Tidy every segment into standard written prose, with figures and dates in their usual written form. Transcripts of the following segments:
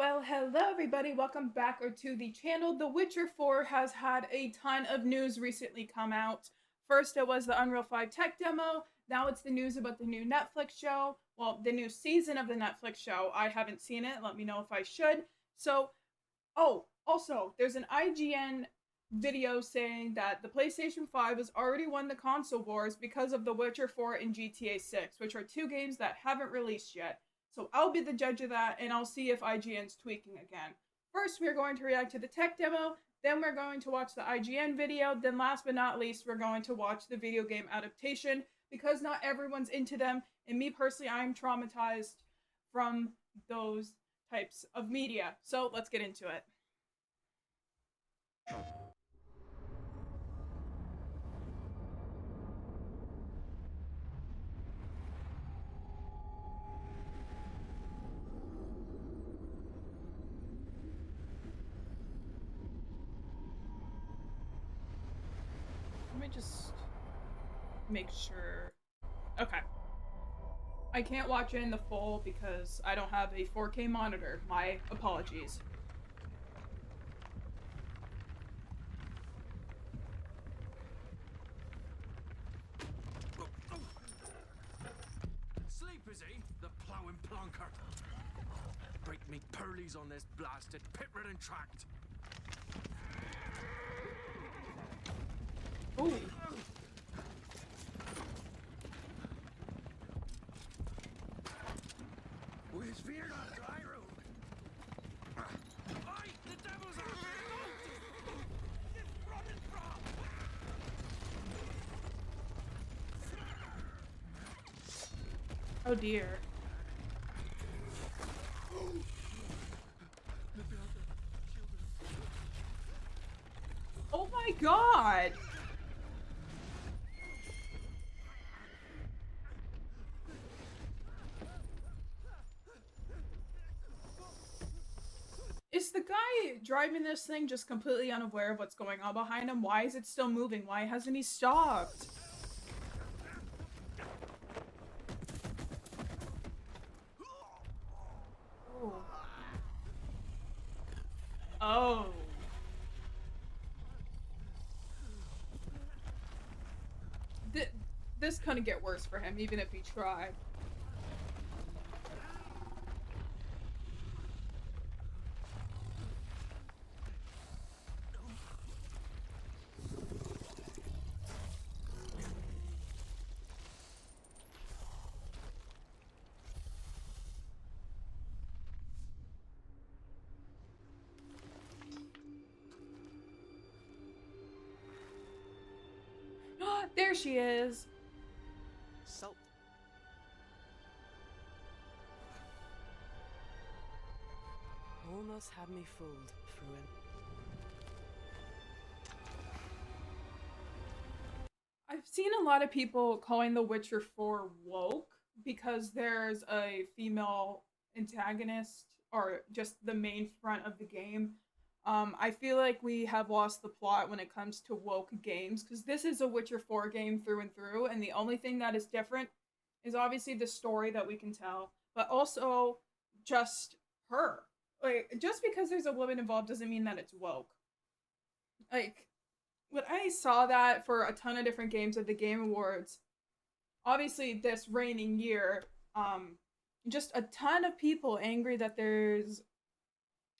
Well, hello everybody. Welcome back to the channel. The Witcher 4 has had a ton of news recently come out. First, it was the Unreal 5 tech demo. Now it's the news about the new Netflix show. Well, the new season of the Netflix show. I haven't seen it. Let me know if I should. Also, there's an IGN video saying that the PlayStation 5 has already won the console wars because of The Witcher 4 and GTA 6, which are two games that haven't released yet. So I'll be the judge of that, and I'll see if IGN's tweaking again. First, we're going to react to the tech demo, then we're going to watch the IGN video, then last but not least, we're going to watch the video game adaptation, because not everyone's into them, and me personally, I am traumatized from those types of media. So let's get into it. Let me just make sure. Okay. I can't watch it in the full because I don't have a 4K monitor. My apologies. Sleep is he, the ploughing plonker. Break me pearlies on this blasted pit-ridden tract. Ooh. Where's fear not Gyro? Aye, the devil's out there! It's running from! Oh dear. Oh my god! Is the guy driving this thing just completely unaware of what's going on behind him? Why is it still moving? Why hasn't he stopped? Oh. Oh. This couldn't get worse for him, even if he tried. There she is. Salt. Almost had me fooled, Fruin. I've seen a lot of people calling The Witcher 4 woke because there's a female antagonist or just the main front of the game. I feel like we have lost the plot when it comes to woke games because this is a Witcher 4 game through and through, and the only thing that is different is obviously the story that we can tell, but also just her. Like, just because there's a woman involved doesn't mean that it's woke. Like, when I saw that for a ton of different games at the Game Awards, obviously this reigning year, just a ton of people angry that there's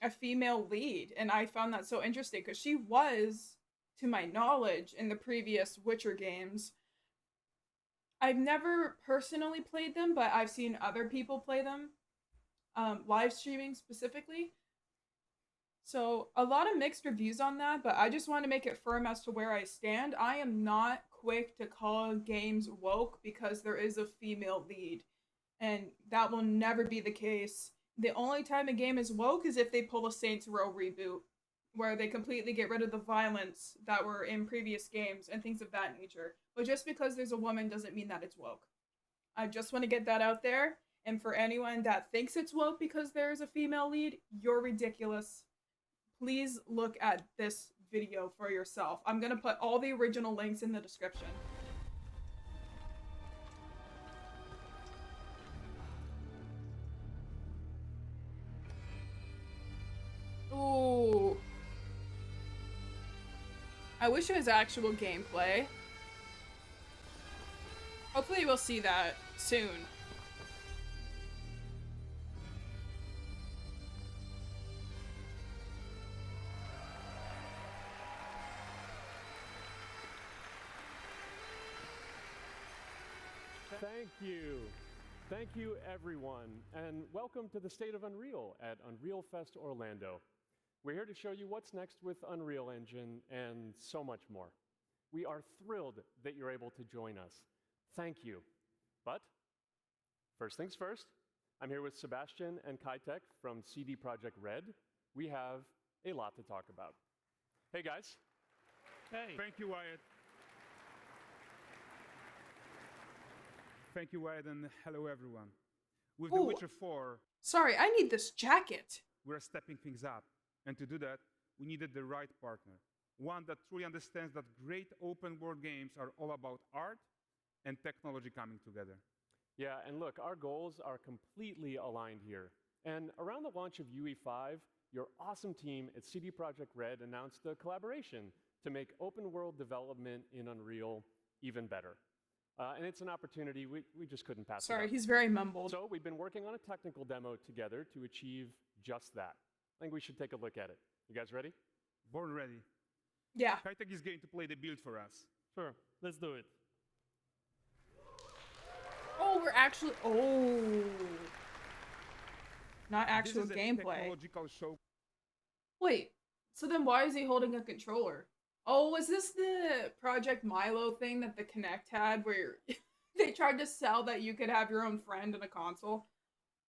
a female lead, and I found that so interesting because she was, to my knowledge, in the previous Witcher games. I've never personally played them, but I've seen other people play them, live streaming specifically. So a lot of mixed reviews on that, but I just want to make it firm as to where I stand. I am not quick to call games woke because there is a female lead, and that will never be the case. The only time a game is woke is if they pull a Saints Row reboot, where they completely get rid of the violence that were in previous games and things of that nature. But just because there's a woman doesn't mean that it's woke. I just want to get that out there. And for anyone that thinks it's woke because there's a female lead, you're ridiculous. Please look at this video for yourself. I'm going to put all the original links in the description. I wish it was actual gameplay. Hopefully we'll see that soon. Thank you. Thank you, everyone, and welcome to the State of Unreal at Unreal Fest Orlando. We're here to show you what's next with Unreal Engine and so much more. We are thrilled that you're able to join us. Thank you. But first things first, I'm here with Sebastian and Kaitek from CD Projekt Red. We have a lot to talk about. Hey, guys. Hey. Thank you, Wyatt. Thank you, Wyatt, and hello, everyone. With The Ooh. Witcher 4, Sorry, I need this jacket. we're stepping things up. And to do that, we needed the right partner. One that truly understands that great open-world games are all about art and technology coming together. Yeah, and look, our goals are completely aligned here. And around the launch of UE5, your awesome team at CD Projekt Red announced a collaboration to make open-world development in Unreal even better. And it's an opportunity we just couldn't pass Sorry, it up. he's very mumbled. So we've been working on a technical demo together to achieve just that. I think we should take a look at it. You guys ready? Born ready. Yeah. Kaitek is going to play the build for us. Sure, let's do it. Oh, we're actually. Oh. Not actual This is a gameplay. technological show. Wait. So then why is he holding a controller? Oh, was this the Project Milo thing that the Kinect had where they tried to sell that you could have your own friend in a console?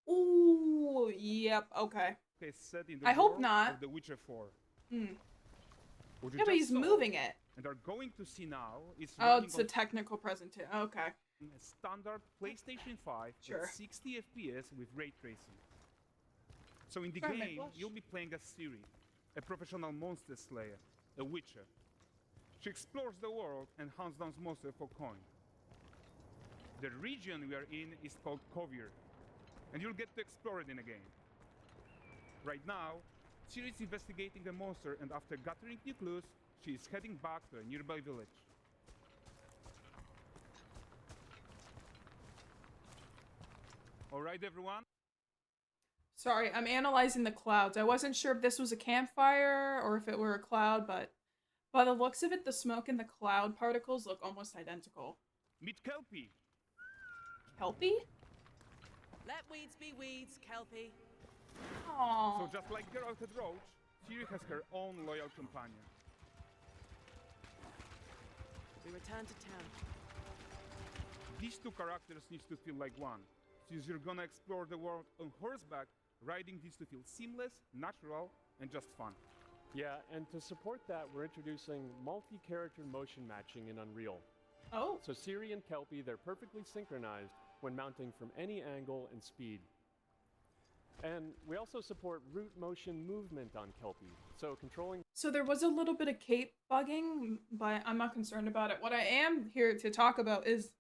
Ooh, yep, okay. Set in the I hope world not. of The Witcher 4. Hmm. What you Yeah, but just he's saw moving it. And are going to see now is Oh, running it's a on technical presentation. Okay. a standard PlayStation 5 Sure. at 60 FPS with ray tracing. So in the Sorry, my game, blush. you'll be playing as Ciri, a professional monster slayer, a witcher. She explores the world and hunts down monsters for coin. The region we are in is called Kovir, and you'll get to explore it in a game. Right now, Ciri is investigating the monster, and after gathering new clues, she is heading back to a nearby village. All right, everyone. Sorry, I'm analyzing the clouds. I wasn't sure if this was a campfire or if it were a cloud, but by the looks of it, the smoke and the cloud particles look almost identical. Meet Kelpie. Kelpie? Let weeds be weeds, Kelpie. Aww. So just like Geralt had Roach, Ciri has her own loyal companion. We return to town. These two characters need to feel like one. Since you're gonna explore the world on horseback, riding needs to feel seamless, natural, and just fun. Yeah, and to support that, we're introducing multi-character motion matching in Unreal. Oh. So Ciri and Kelpie, they're perfectly synchronized when mounting from any angle and speed. And we also support root motion movement on Kelpie, so controlling... So there was a little bit of cape bugging, but I'm not concerned about it. What I am here to talk about is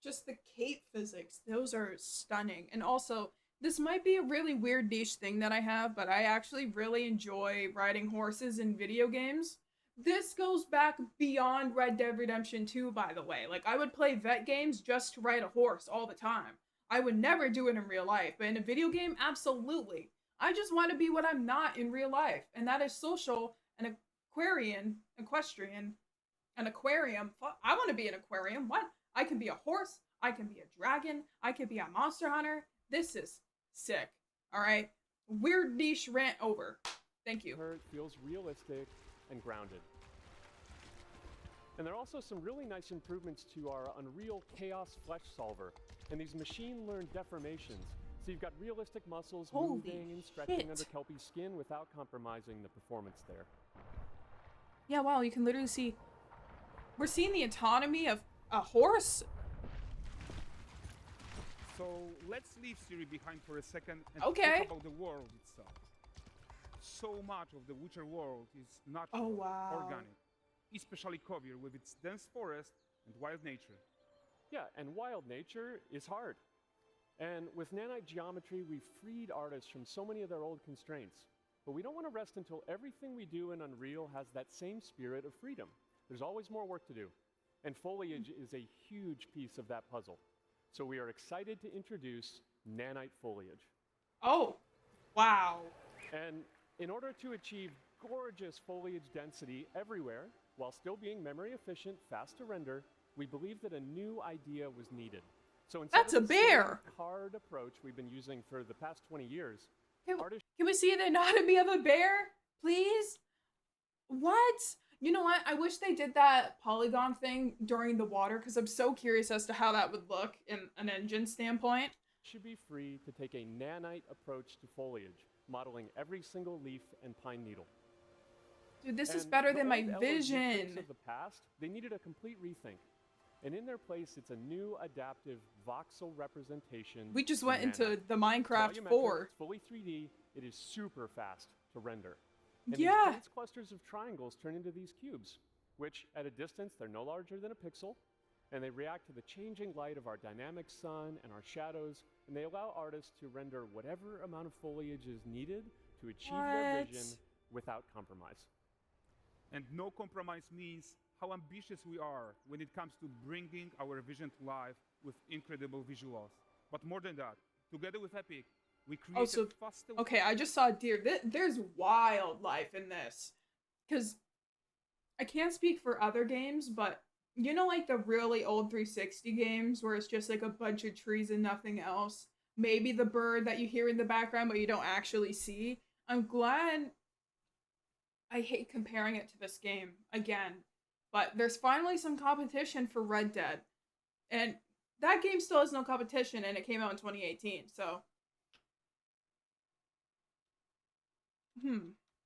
just the cape physics. Those are stunning. And also, this might be a really weird niche thing that I have, but I actually really enjoy riding horses in video games. This goes back beyond Red Dead Redemption 2, by the way. Like, I would play vet games just to ride a horse all the time. I would never do it in real life, but in a video game, absolutely. I just want to be what I'm not in real life, and that is social, an equestrian. I want to be an aquarium. What? I can be a horse. I can be a dragon. I can be a monster hunter. This is sick. All right. Weird niche rant over. Thank you. Her feels realistic and grounded. And there are also some really nice improvements to our Unreal Chaos Flesh Solver and these machine-learned deformations. So you've got realistic muscles Holy moving and stretching shit. under Kelpie's skin without compromising the performance there. Yeah, wow, you can literally see. We're seeing the autonomy of a horse. So let's leave Ciri behind for a second and Okay. talk about the world itself. So much of the Witcher world is natural, Oh, wow. organic, especially Kovir with its dense forest and wild nature. Yeah, and wild nature is hard. And with nanite geometry, we've freed artists from so many of their old constraints. But we don't want to rest until everything we do in Unreal has that same spirit of freedom. There's always more work to do, and foliage is a huge piece of that puzzle. So we are excited to introduce nanite foliage. Oh, wow. And in order to achieve gorgeous foliage density everywhere, while still being memory efficient, fast to render, we believe that a new idea was needed. So instead That's of a the same bear. card approach we've been using for the past 20 years, Can we see the anatomy of a bear, please? What? You know what? I wish they did that polygon thing during the water because I'm so curious as to how that would look in an engine standpoint. should be free to take a nanite approach to foliage, modeling every single leaf and pine needle. Dude, this is And better the than my old LOD tricks vision. of the past, they needed a complete rethink. And in their place, it's a new adaptive voxel representation. We just in went into nanite. the Minecraft Volumetric, 4. It's fully 3D. It is super fast to render. And Yeah. these dense clusters of triangles turn into these cubes, which at a distance, they're no larger than a pixel, and they react to the changing light of our dynamic sun and our shadows, and they allow artists to render whatever amount of foliage is needed to achieve their What? vision without compromise. And no compromise means how ambitious we are when it comes to bringing our vision to life with incredible visuals. But more than that, together with Epic, we created Oh, so- faster. Okay, I just saw a deer. There's wildlife in this. Because I can't speak for other games, but you know, like the really old 360 games where it's just like a bunch of trees and nothing else? Maybe the bird that you hear in the background, but you don't actually see. I'm glad. I hate comparing it to this game again, but there's finally some competition for Red Dead. And that game still has no competition, and it came out in 2018, so.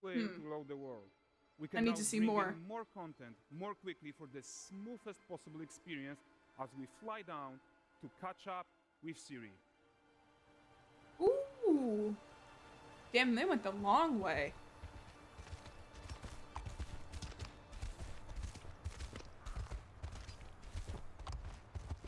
Way to load the world. We can I need now to see bring in more. more content more quickly for the smoothest possible experience as we fly down to catch up with Siri. Ooh. Damn, they went the long way.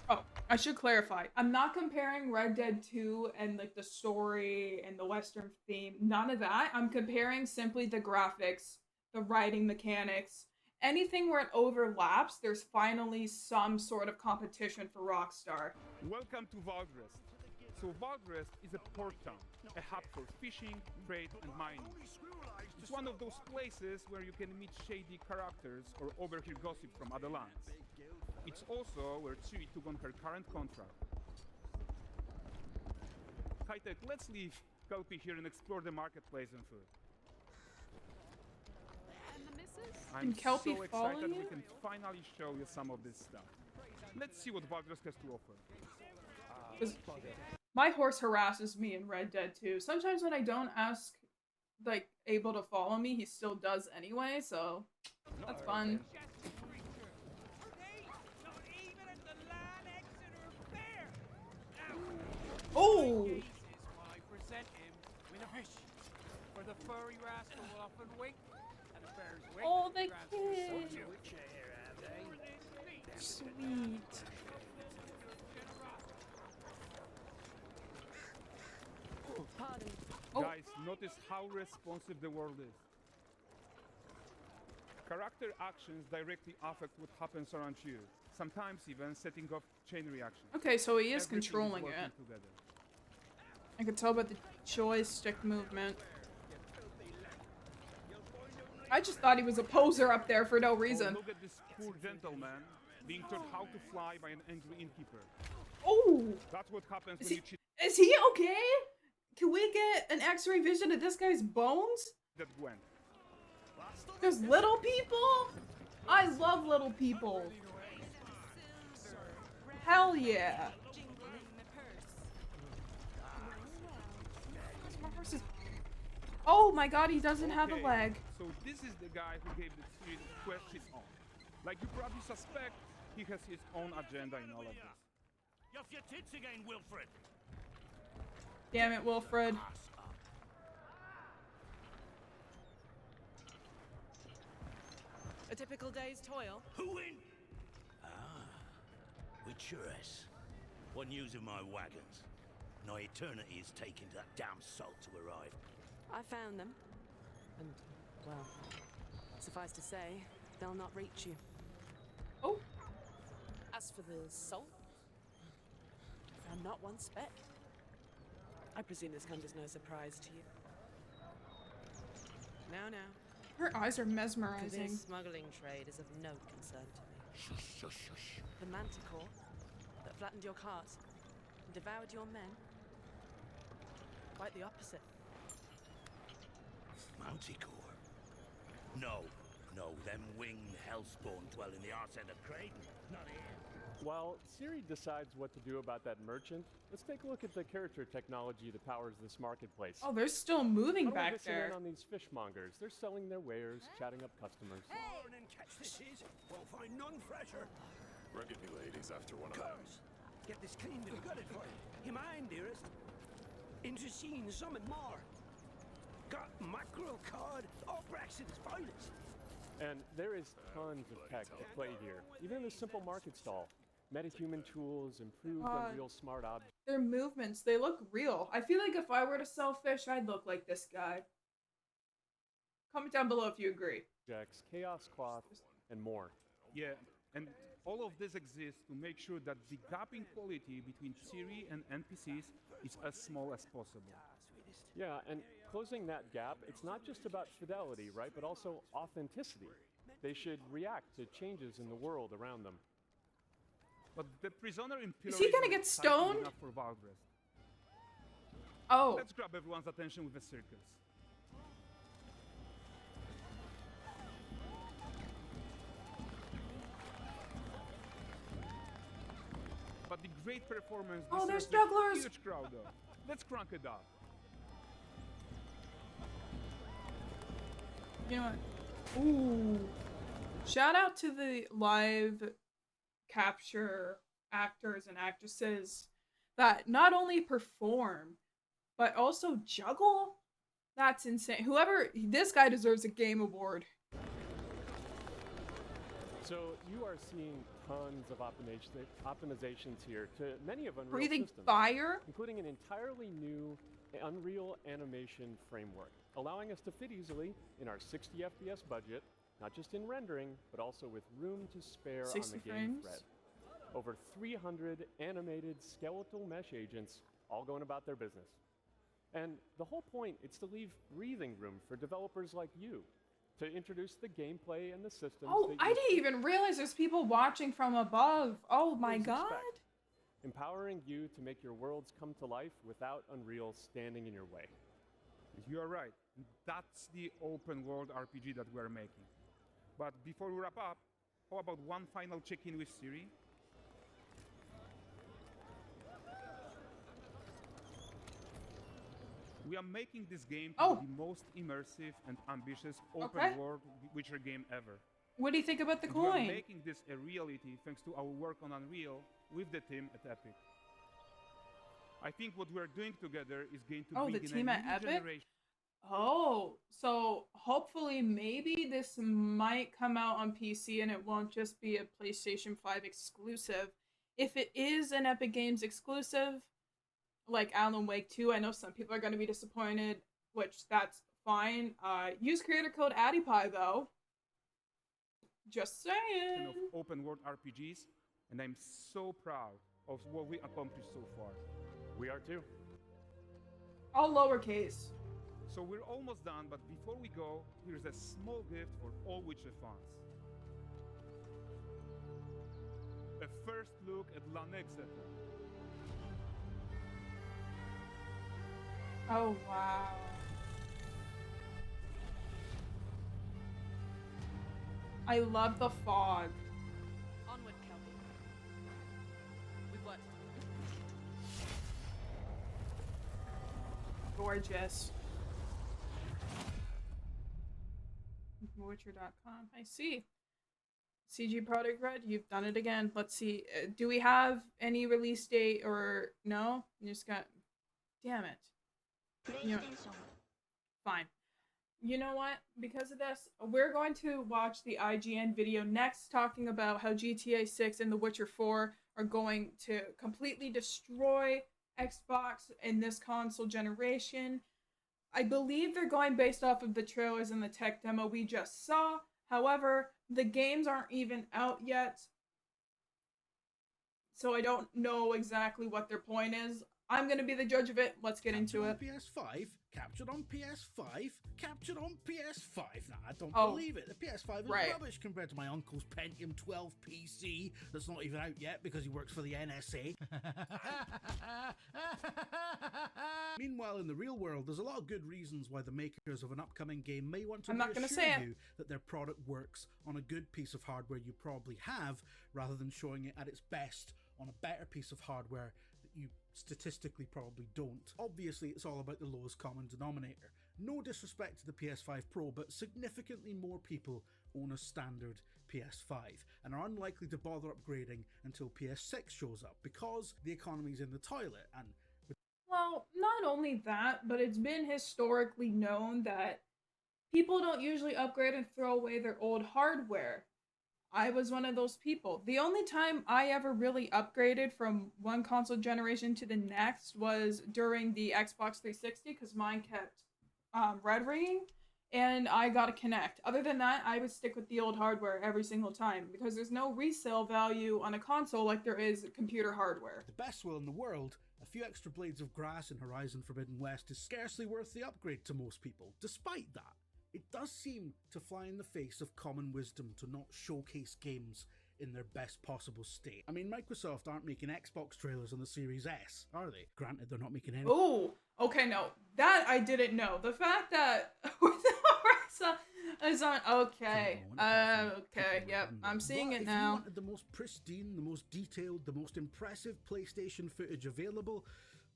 Oh, I should clarify. I'm not comparing Red Dead 2 and like the story and the Western theme. None of that. I'm comparing simply the graphics, the writing mechanics. Anything where it overlaps, there's finally some sort of competition for Rockstar. Welcome to Valdrest. So Valdrest is a port town, a hub for fishing, trade, and mining. It's one of those places where you can meet shady characters or overhear gossip from other lands. It's also where Ciri took on her current contract. High-tech, let's leave Kelpie here and explore the marketplace and food. And the missus? I'm Can Kelpie so follow excited we you? can finally show you some of this stuff. Let's see what Valdrest has to offer. 'Cause my horse harasses me in Red Dead 2. Sometimes when I don't ask, like, able to follow me, he still does anyway, so that's fun. Oh! This is why I present him with a fish. For the furry rascal will often wink, and the bear's wink Oh, the grants kid. him a chair, have they? Sweet. Pardon. Oh. Guys, notice how responsive the world is. Character actions directly affect what happens around you, sometimes even setting off chain reactions. Okay, so he is Everything controlling working it. together. I can tell by the joystick movement. I just thought he was a poser up there for no Oh, reason. look at this poor gentleman being taught how to fly by an angry innkeeper. Oh! That's what happens Is when he, you cheat is he okay? Can we get an x-ray vision of this guy's bones? that Gwen. There's little people? I love little people. Hell yeah. Jingling in the purse. My horse is- Oh my god, he doesn't have a Okay, leg. So this is the guy who gave the series Quest his own. Like you probably suspect, he has his own agenda in all of this. You're off your tits again, Wilfred. Damn it, Wilfred. A typical day's toil. Who in? Witcheress. One using my wagons. No eternity is taking that damn salt to arrive. I found them. And, well, suffice to say, they'll not reach you. Oh, As for the salt, found not one speck. I presume this comes as no surprise to you. Now, her eyes are mesmerizing. this smuggling trade is of no concern to me. Shush, shush, shush. The manticore that flattened your cart and devoured your men? Quite the opposite. Manticore? No, them winged hellspawn dwell in the arse end of Creighton, not here. While Siri decides what to do about that merchant, let's take a look at the character technology that powers this marketplace. Oh, they're still moving How do we back listen there. in on these fishmongers? They're selling their wares, chatting up customers. Morning, catch this is. Won't find none fresher. Rugged me ladies after one of them. Course. Get this cleaned and gutted for you. You mind, dearest? Interesting, something more. Got mackerel cod, all Braxton's finest. And there is tons of tech at play here, even in this simple market stall. Metahuman tools, improved Unreal Smart Objects, Their movements, they look real. I feel like if I were to sell fish, I'd look like this guy. Comment down below if you agree. chaos cloth, and more. Yeah, and all of this exists to make sure that the gap in quality between Siri and NPCs is as small as possible. Yeah, and closing that gap, it's not just about fidelity, right, but also authenticity. They should react to changes in the world around them. But the prisoner in Is he gonna pillory get is exciting stoned? enough for Valdres. Oh, Let's grab everyone's attention with a circus. But the great performance Oh, there's deserves a jugglers! huge crowd though. Let's crank it up. you know what? Ooh. Shout out to the live capture actors and actresses that not only perform, but also juggle. That's insane. This guy deserves a game award. So you are seeing tons of optimizations here to many of Unreal Breathing systems, fire? including an entirely new Unreal animation framework, allowing us to fit easily in our 60 FPS budget, not just in rendering, but also with room to spare on 60 the game frames? thread. Over 300 animated skeletal mesh agents all going about their business. And the whole point is to leave breathing room for developers like you to introduce the gameplay and the systems Oh, that I you didn't even realize there's people watching from above. Oh my always god. expect, empowering you to make your worlds come to life without Unreal standing in your way. You are right. That's the open world RPG that we are making. But before we wrap up, how about one final check-in with Siri? We are making this game to be the most immersive and ambitious open world Witcher game ever. What do you think about the And we are coin? making this a reality thanks to our work on Unreal with the team at Epic. I think what we are doing together is going to bring the in team a at new Epic? generation. Oh, so hopefully maybe this might come out on PC and it won't just be a PlayStation 5 exclusive. If it is an Epic Games exclusive, like Alan Wake 2, I know some people are going to be disappointed, which that's fine. Use creator code ADDYPIE though. Just saying. Of open world RPGs, and I'm so proud of what we accomplished so far. We are too. All lowercase. So we're almost done, but before we go, here's a small gift for all Witcher fans. A first look at Lanexeter. Oh wow. I love the fog. Onward, Kelby. With what? Gorgeous. Witcher.com. I see. CG Projekt Red, you've done it again. Let's see. Do we have any release date or no? You just got. Damn it. You know, fine. You know what? Because of this, we're going to watch the IGN video next talking about how GTA 6 and The Witcher 4 are going to completely destroy Xbox in this console generation. I believe they're going based off of the trailers and the tech demo we just saw. However, the games aren't even out yet, so I don't know exactly what their point is. I'm gonna be the judge of it. Let's get into it. PS5, captured on PS5, captured on PS5. Nah, I don't Oh, believe it. The PS5 is right. rubbish compared to my uncle's Pentium 12 PC that's not even out yet because he works for the NSA. Meanwhile, in the real world, there's a lot of good reasons why the makers of an upcoming game may want to I'm not gonna reassure say it. you that their product works on a good piece of hardware you probably have, rather than showing it at its best on a better piece of hardware that you statistically probably don't. Obviously, it's all about the lowest common denominator. No disrespect to the PS5 Pro, but significantly more people own a standard PS5 and are unlikely to bother upgrading until PS6 shows up because the economy's in the toilet. And Well, not only that, but it's been historically known that people don't usually upgrade and throw away their old hardware. I was one of those people. The only time I ever really upgraded from one console generation to the next was during the Xbox 360 because mine kept red ringing and I got a Kinect. Other than that, I would stick with the old hardware every single time because there's no resale value on a console like there is computer hardware. the best will in the world, a few extra blades of grass in Horizon Forbidden West is scarcely worth the upgrade to most people. Despite that, it does seem to fly in the face of common wisdom to not showcase games in their best possible state. I mean, Microsoft aren't making Xbox trailers on the Series S, are they? Granted, they're not making any. Oh, okay, no. That I didn't know. The fact that Horizon is on, okay. Okay, yep. I'm seeing it If now. you wanted the most pristine, the most detailed, the most impressive PlayStation footage available,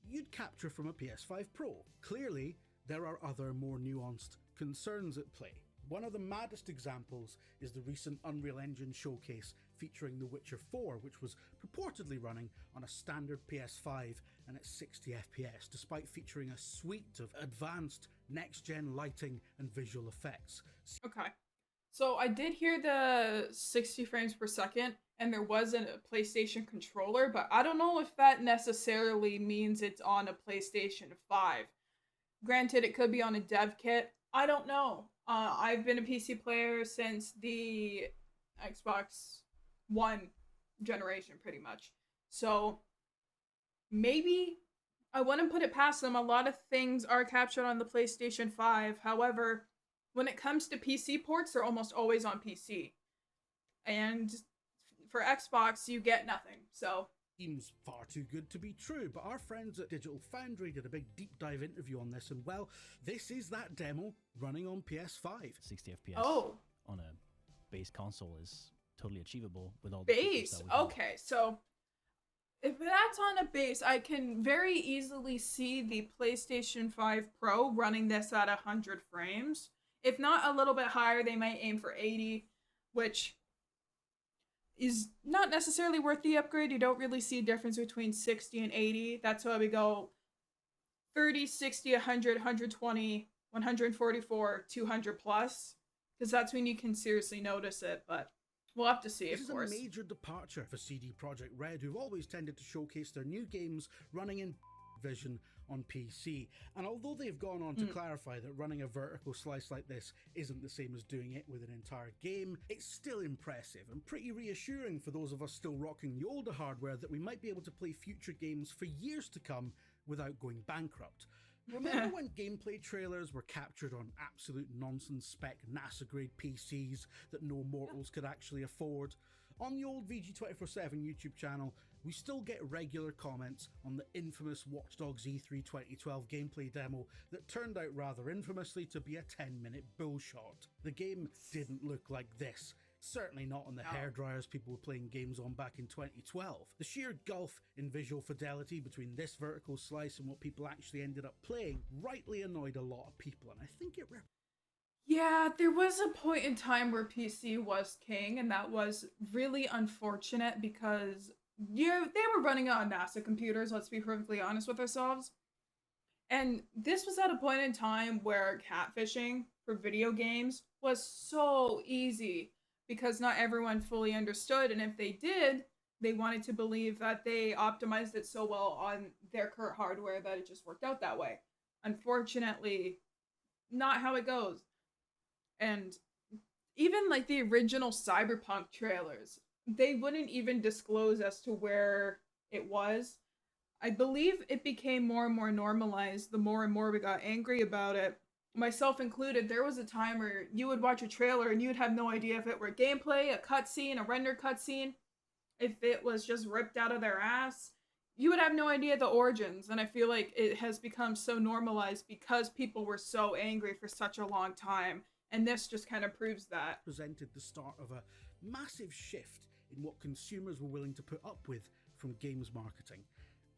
you'd capture from a PS5 Pro. Clearly, there are other more nuanced concerns at play. One of the maddest examples is the recent Unreal Engine showcase featuring The Witcher 4, which was purportedly running on a standard PS5 and at 60 FPS, despite featuring a suite of advanced next-gen lighting and visual effects. Okay. So I did hear the 60 frames per second, and there was a PlayStation controller, but I don't know if that necessarily means it's on a PlayStation 5. Granted, it could be on a dev kit. I don't know. I've been a PC player since the Xbox One generation, pretty much. So maybe I wouldn't put it past them. A lot of things are captured on the PlayStation 5. However, when it comes to PC ports, they're almost always on PC. And for Xbox, you get nothing. So Seems far too good to be true, but our friends at Digital Foundry did a big deep dive interview on this, and well, this is that demo running on PS5. 60 FPS oh, on a base console is totally achievable with all the features base. that we have. Okay, so if that's on a base, I can very easily see the PlayStation 5 Pro running this at 100 frames. If not a little bit higher, they might aim for 80, which is not necessarily worth the upgrade. You don't really see a difference between 60 and 80. That's why we go 30, 60, 100, 120, 144, 200 plus, because that's when you can seriously notice it, but we'll have to see, This of course. is a major departure for CD Projekt Red, who've always tended to showcase their new games running in vision on PC. And although they've gone on to clarify that running a vertical slice like this isn't the same as doing it with an entire game, it's still impressive and pretty reassuring for those of us still rocking the older hardware that we might be able to play future games for years to come without going bankrupt. Remember when gameplay trailers were captured on absolute nonsense spec NASA grade PCs that no mortals could actually afford? On the old VG247 YouTube channel, we still get regular comments on the infamous Watch Dogs E3 2012 gameplay demo that turned out rather infamously to be a 10-minute bullshot. The game didn't look like this. Certainly not on the hairdryers people were playing games on back in 2012. The sheer gulf in visual fidelity between this vertical slice and what people actually ended up playing rightly annoyed a lot of people, and I think it Yeah, there was a point in time where PC was king, and that was really unfortunate because they were running it on NASA computers, let's be perfectly honest with ourselves. And this was at a point in time where catfishing for video games was so easy because not everyone fully understood, and if they did, they wanted to believe that they optimized it so well on their current hardware that it just worked out that way. Unfortunately, not how it goes. And even like the original Cyberpunk trailers, they wouldn't even disclose as to where it was. I believe it became more and more normalized the more and more we got angry about it. Myself included, there was a time where you would watch a trailer and you would have no idea if it were gameplay, a cutscene, a render cutscene, if it was just ripped out of their ass. You would have no idea the origins, and I feel like it has become so normalized because people were so angry for such a long time, and this just kind of proves that. Presented the start of a massive shift in what consumers were willing to put up with from games marketing.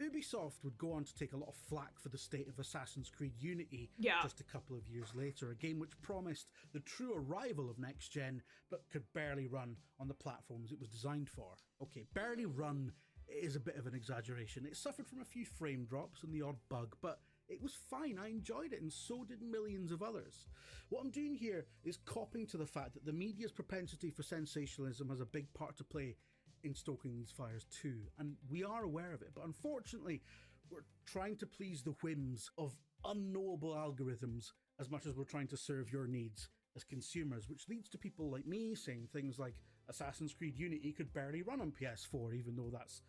Ubisoft would go on to take a lot of flack for the state of Assassin's Creed Unity just a couple of years later, a game which promised the true arrival of next gen, but could barely run on the platforms it was designed for. Okay, barely run is a bit of an exaggeration. It suffered from a few frame drops and the odd bug, but it was fine. I enjoyed it, and so did millions of others. What I'm doing here is copping to the fact that the media's propensity for sensationalism has a big part to play in stoking these fires too, and we are aware of it, but unfortunately we're trying to please the whims of unknowable algorithms as much as we're trying to serve your needs as consumers, which leads to people like me saying things like Assassin's Creed Unity could barely run on PS4, even though that's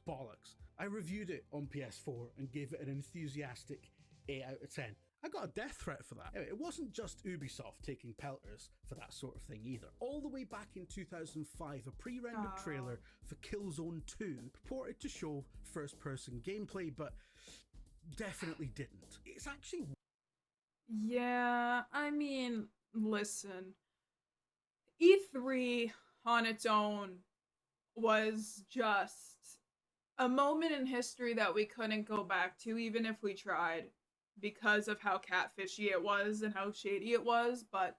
bollocks. I reviewed it on PS4 and gave it an enthusiastic 8 out of 10. I got a death threat for that. Anyway, it wasn't just Ubisoft taking pelters for that sort of thing either. All the way back in 2005, a pre-rendered trailer for Killzone 2 purported to show first-person gameplay, but definitely didn't. It's actually... Yeah, I mean, listen. E3 on its own was just a moment in history that we couldn't go back to, even if we tried, because of how catfishy it was and how shady it was. But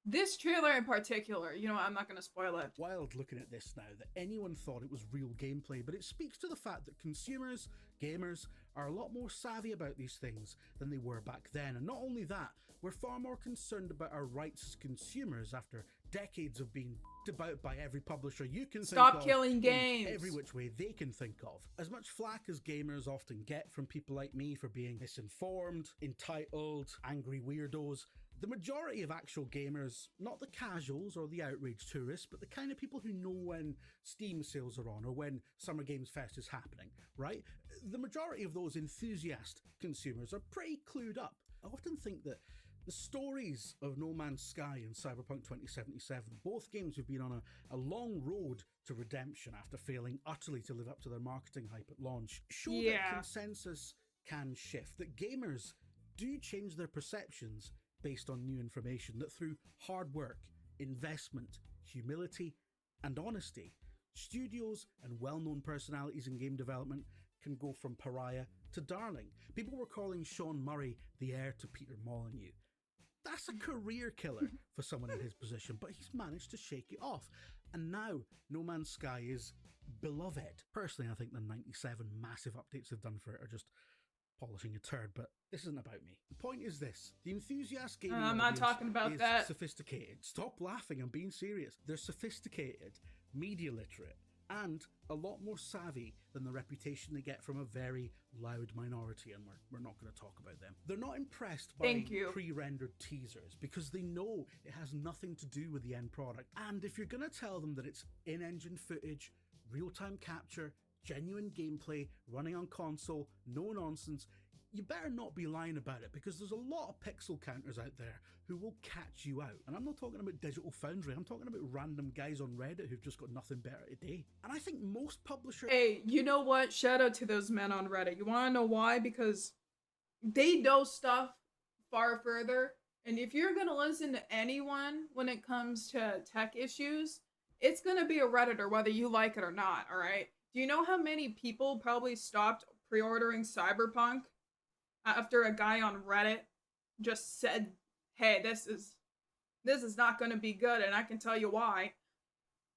this trailer in particular, you know, I'm not going to spoil it. Wild looking at this now that anyone thought it was real gameplay, but it speaks to the fact that consumers, gamers, are a lot more savvy about these things than they were back then. And not only that, we're far more concerned about our rights as consumers after decades of being about by every publisher you can think of. Stop killing games. Every which way they can think of. As much flack as gamers often get from people like me for being misinformed, entitled, angry weirdos, the majority of actual gamers, not the casuals or the outraged tourists, but the kind of people who know when Steam sales are on or when Summer Games Fest is happening, right? The majority of those enthusiast consumers are pretty clued up. I often think that the stories of No Man's Sky and Cyberpunk 2077, both games have been on a long road to redemption after failing utterly to live up to their marketing hype at launch, show that consensus can shift, that gamers do change their perceptions based on new information, that through hard work, investment, humility, and honesty, studios and well-known personalities in game development can go from pariah to darling. People were calling Sean Murray the heir to Peter Molyneux. That's a career killer for someone in his position, but he's managed to shake it off. And now No Man's Sky is beloved. Personally, I think the 97 massive updates they've done for it are just polishing a turd, but this isn't about me. The point is this: the enthusiast gaming I'm not talking about is that. sophisticated. Stop laughing, I'm being serious. They're sophisticated, media literate, and a lot more savvy than the reputation they get from a very loud minority, and we're not going to talk about them. They're not impressed by pre-rendered teasers because they know it has nothing to do with the end product. And if you're going to tell them that it's in-engine footage, real-time capture, genuine gameplay, running on console, no nonsense, you better not be lying about it, because there's a lot of pixel counters out there who will catch you out. And I'm not talking about Digital Foundry, I'm talking about random guys on Reddit who've just got nothing better to do. And I think most publishers... Hey, you know what? Shout out to those men on Reddit. You want to know why? Because they know stuff far further. And if you're going to listen to anyone when it comes to tech issues, it's going to be a Redditor, whether you like it or not, alright? Do you know how many people probably stopped pre-ordering Cyberpunk after a guy on Reddit just said, hey, this is not going to be good, and I can tell you why.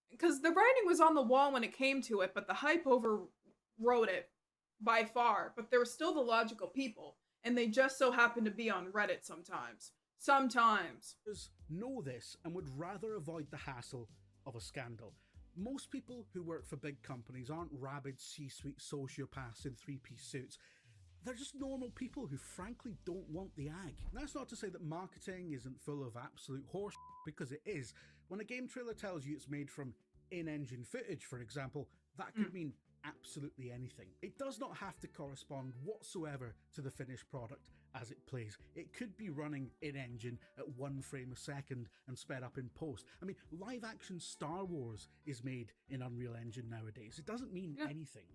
Because the writing was on the wall when it came to it, but the hype overrode it by far. But there were still the logical people, and they just so happen to be on Reddit sometimes. Sometimes. Know this and would rather avoid the hassle of a scandal. Most people who work for big companies aren't rabid C-suite sociopaths in three-piece suits. They're just normal people who frankly don't want the ag. That's not to say that marketing isn't full of absolute horse, because it is. When a game trailer tells you it's made from in-engine footage, for example, that could mean absolutely anything. It does not have to correspond whatsoever to the finished product as it plays. It could be running in-engine at 1 frame a second and sped up in post. I mean, live-action Star Wars is made in Unreal Engine nowadays. It doesn't mean anything,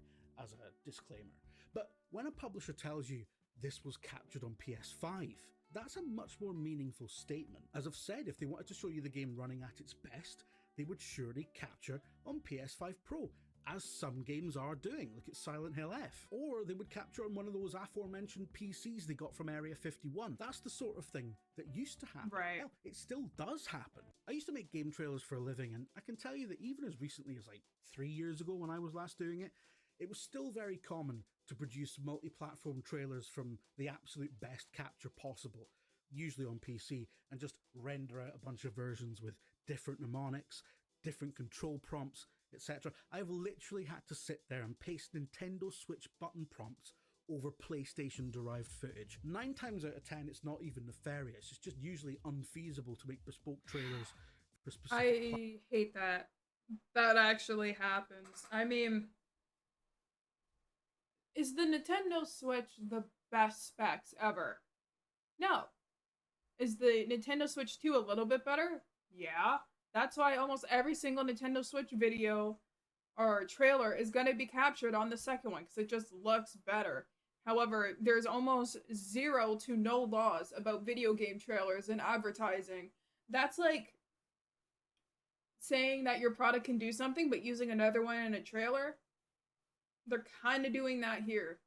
as a disclaimer. But when a publisher tells you this was captured on PS5, that's a much more meaningful statement. As I've said, if they wanted to show you the game running at its best, they would surely capture on PS5 Pro, as some games are doing. Look at Silent Hill F. Or they would capture on one of those aforementioned PCs they got from Area 51. That's the sort of thing that used to happen. Right. Hell, it still does happen. I used to make game trailers for a living, and I can tell you that even as recently as like 3 years ago when I was last doing it, it was still very common to produce multi-platform trailers from the absolute best capture possible, usually on PC, and just render out a bunch of versions with different mnemonics, different control prompts, etc. I've literally had to sit there and paste Nintendo Switch button prompts over PlayStation-derived footage. 9 times out of 10, it's not even nefarious. It's just usually unfeasible to make bespoke trailers for specific... I hate that. That actually happens. I mean, is the Nintendo Switch the best specs ever? No. Is the Nintendo Switch 2 a little bit better? Yeah. That's why almost every single Nintendo Switch video or trailer is going to be captured on the second one, because it just looks better. However, there's almost 0 to no laws about video game trailers and advertising. That's like saying that your product can do something but using another one in a trailer. They're kind of doing that here.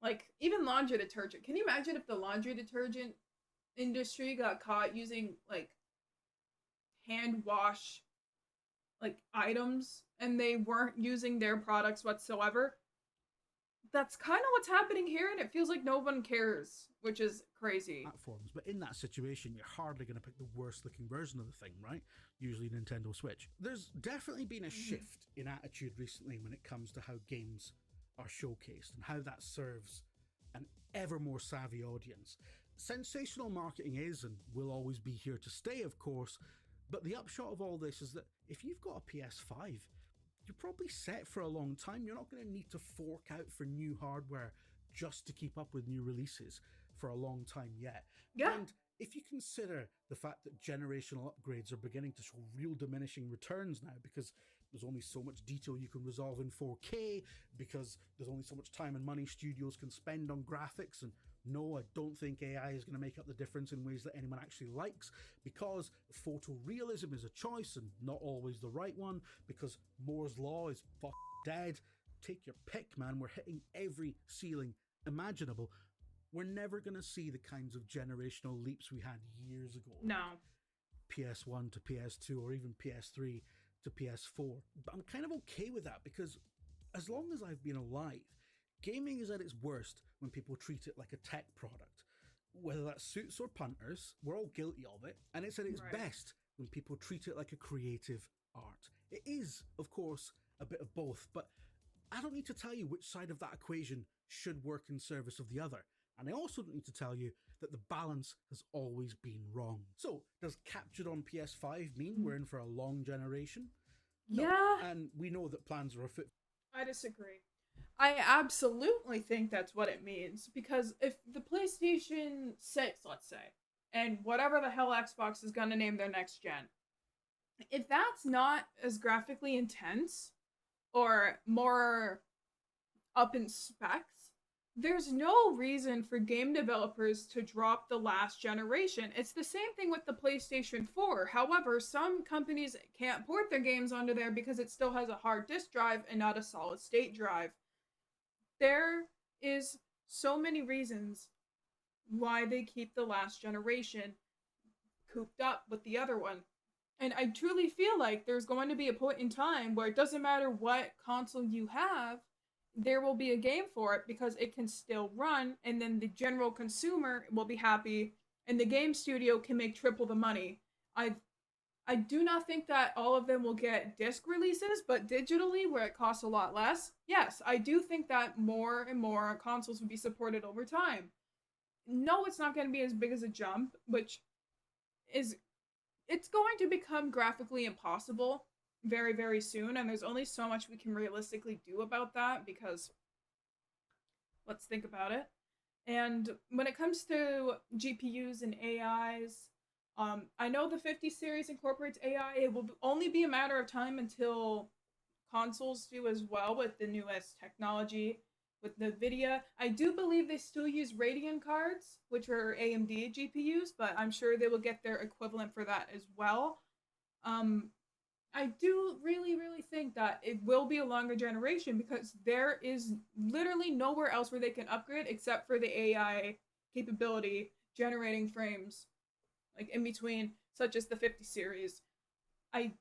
Like, even laundry detergent. Can you imagine if the laundry detergent industry got caught using, like, hand wash, like, items, and they weren't using their products whatsoever? That's kind of what's happening here, and it feels like no one cares, which is crazy. Platforms, but in that situation, you're hardly going to pick the worst looking version of the thing, right? Usually Nintendo Switch. There's definitely been a shift in attitude recently when it comes to how games are showcased and how that serves an ever more savvy audience. Sensational marketing is and will always be here to stay, of course, but the upshot of all this is that if you've got a PS5, you're probably set for a long time. You're not going to need to fork out for new hardware just to keep up with new releases for a long time yet. Yeah. And if you consider the fact that generational upgrades are beginning to show real diminishing returns now, because there's only so much detail you can resolve in 4K, because there's only so much time and money studios can spend on graphics, and no, I don't think AI is going to make up the difference in ways that anyone actually likes, because photorealism is a choice and not always the right one, because Moore's Law is dead. Take your pick, man. We're hitting every ceiling imaginable. We're never going to see the kinds of generational leaps we had years ago. No. PS1 to PS2 or even PS3 to PS4. But I'm kind of okay with that, because as long as I've been alive, gaming is at its worst when people treat it like a tech product. Whether that's suits or punters, we're all guilty of it. And it's at its best when people treat it like a creative art. It is, of course, a bit of both, but I don't need to tell you which side of that equation should work in service of the other. And I also don't need to tell you that the balance has always been wrong. So, does captured on PS5 mean we're in for a long generation? No. Yeah. And we know that plans are afoot. I disagree. I absolutely think that's what it means, because if the PlayStation 6, let's say, and whatever the hell Xbox is going to name their next gen, if that's not as graphically intense or more up in specs, there's no reason for game developers to drop the last generation. It's the same thing with the PlayStation 4. However, some companies can't port their games onto there because it still has a hard disk drive and not a solid state drive. There is so many reasons why they keep the last generation cooped up with the other one. And I truly feel like there's going to be a point in time where it doesn't matter what console you have, there will be a game for it because it can still run, and then the general consumer will be happy and the game studio can make triple the money. I do not think that all of them will get disc releases, but digitally, where it costs a lot less, yes, I do think that more and more consoles will be supported over time. No, it's not going to be as big as a jump, which is, it's going to become graphically impossible very, very soon, and there's only so much we can realistically do about that, because let's think about it. And when it comes to GPUs and AIs, I know the 50 series incorporates AI. It will only be a matter of time until consoles do as well with the newest technology. With NVIDIA, I do believe they still use Radeon cards, which are AMD GPUs, but I'm sure they will get their equivalent for that as well. I do really, really think that it will be a longer generation because there is literally nowhere else where they can upgrade except for the AI capability generating frames, like in between, such as the 50 series. I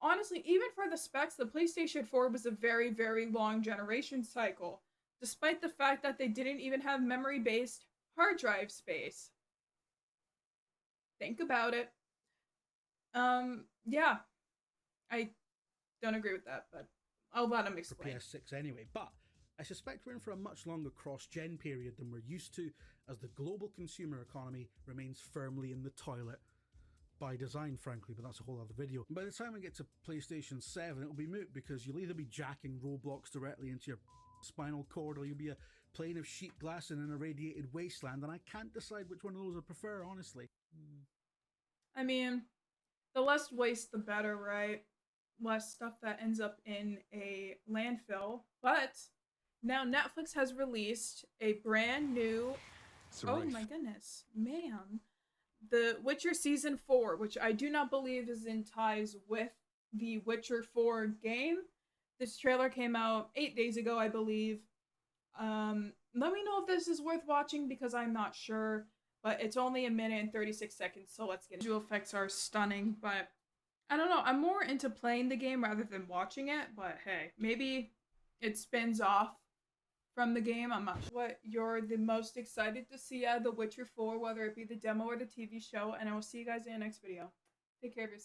honestly, even for the specs, the PlayStation 4 was a very, very long generation cycle, despite the fact that they didn't even have memory-based hard drive space. Think about it. Yeah. I don't agree with that, but I'll let him explain. For PS6 anyway, but I suspect we're in for a much longer cross-gen period than we're used to, as the global consumer economy remains firmly in the toilet. By design, frankly, but that's a whole other video. By the time we get to PlayStation 7, it'll be moot, because you'll either be jacking Roblox directly into your spinal cord, or you'll be a plane of sheet glass in an irradiated wasteland, and I can't decide which one of those I prefer, honestly. I mean, the less waste, the better, right? Less stuff that ends up in a landfill. But now Netflix has released a brand new... Oh my goodness, man. The Witcher Season 4, which I do not believe is in ties with the Witcher 4 game. This trailer came out 8 days ago, I believe. Let me know if this is worth watching, because I'm not sure. But it's only 1 minute and 36 seconds, so let's get it. Visual effects are stunning, but I don't know. I'm more into playing the game rather than watching it, but hey, maybe it spins off from the game. I'm not sure what you're the most excited to see out of The Witcher 4, whether it be the demo or the TV show, and I will see you guys in the next video. Take care of yourself.